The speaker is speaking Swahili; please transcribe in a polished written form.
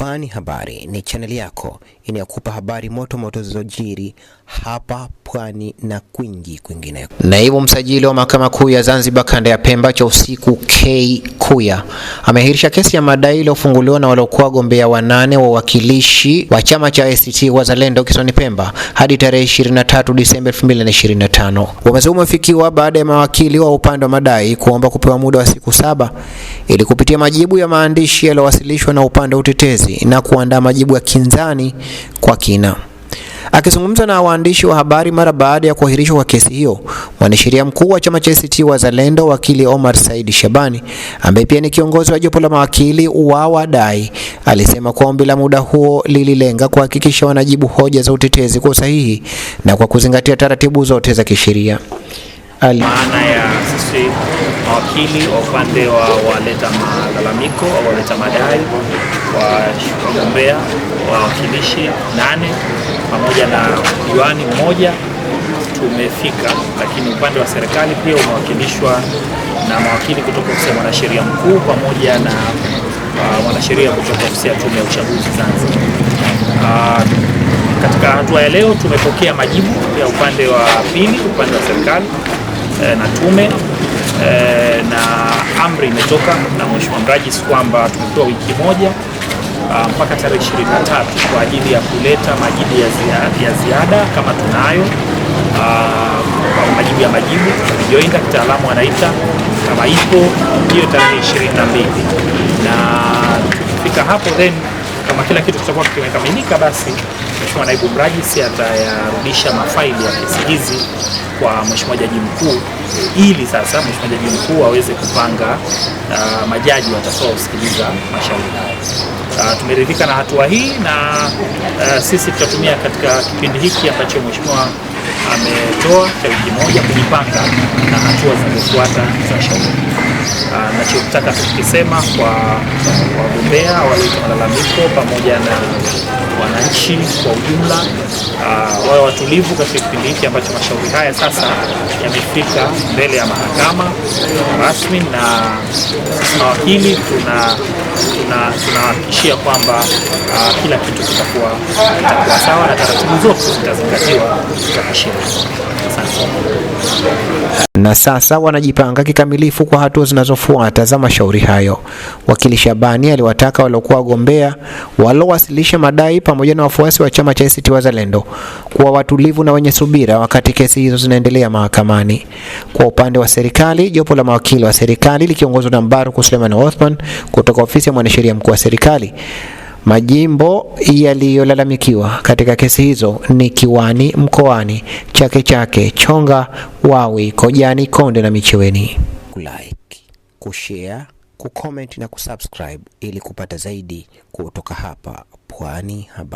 Pwani Habari ni chaneli yako inayokupa habari moto moto zilizojiri hapa Pwani na kwingine. Naibu msajili wa Mahakama Kuu ya Zanzibar kanda ya Pemba cha usiku K Kuya ameahirisha kesi ya madai iliyofunguliwa na waliokuwa wagombea 8 wa wakilishi wa chama cha ACT Wazalendo kisiwani Pemba hadi tarehe 23 Disemba 2025. Uamuzi umefikiwa baada ya mawakili wa upande wa madai kuomba kupewa muda wa siku 7 ili kupitia majibu ya maandishi yaliyowasilishwa na upande wa utetezi na kuandaa majibu ya kinzani kwa kina. Akizungumza na waandishi wa habari mara baada ya kuahirishwa kwa kesi hiyo, mwanasheria mkuu wa chama cha ACT Wazalendo wakili Omar Said Shabani, ambaye pia ni kiongozi wa jopo la mawakili wa wadai, alisema kwa ombi la muda huo lililenga kuhakikisha wanajibu hoja za utetezi kwa usahihi na kwa kuzingatia taratibu zote za kisheria. Maana ya sisi mawakili wa upande wa waleta malalamiko au waleta madai wa wagombea wa wakilishi 8 pamoja na diwani mmoja tumefika, lakini upande wa serikali pia umewakilishwa na mawakili kutoka ofisi ya mwanasheria mkuu pamoja na mwanasheria kutoka ofisi ya Tume ya Uchaguzi Zanzibar. Katika hatua ya leo tumepokea majibu ya upande wa pili, upande wa serikali na tume, na amri imetoka na Mheshimiwa Mrajis kwamba tumepewa wiki moja mpaka tarehe 23 kwa ajili ya kuleta majibu ya ziada kama tunayo, majibu ya majibu joinda kitaalamu anaita kama ipo hiyo tarehe 22, na tukifika hapo then kama kila kitu kitakuwa kimekamilika, basi Mheshimiwa Naibu Mrajis atayarudisha mafaili ya kesi hizi kwa Mheshimiwa Jaji Mkuu ili sasa Mheshimiwa Jaji Mkuu aweze kupanga majaji watakaosikiliza mashauri haya. Tumeridhika na hatua hii na sisi tutatumia katika kipindi hiki ambacho Mheshimiwa ametoa cha wiki moja kujipanga na hatua zinazofuata za shauri. Nachotaka tukisema kwa wagombea waleta malalamiko pamoja na wananchi kwa ujumla, wawe watulivu katika kipindi hiki ambacho mashauri haya sasa yamefika mbele ya mahakama rasmi, na sisi mawakili tunahakikishia kwamba kila kitu kitakuwa sawa na taratibu zote zitazingatiwa za kisheria. Na sasa wanajipanga kikamilifu kwa hatua zinazofuata za mashauri hayo. Wakili Shabani aliwataka waliokuwa wagombea waliowasilisha madai pamoja na wafuasi wa chama cha ACT Wazalendo kuwa watulivu na wenye subira wakati kesi hizo zinaendelea mahakamani. Kwa upande wa serikali, jopo la mawakili wa serikali likiongozwa na Mbaruku Suleiman Othman kutoka ofisi ya mwanasheria mkuu wa serikali, majimbo yaliyolalamikiwa katika kesi hizo ni Kiwani, Mkoani, Chake Chake, Chonga, Wawi, Kojani, Konde na Micheweni. Kulike, kushare, kucomment na kusubscribe ili kupata zaidi kutoka hapa Pwani Habari.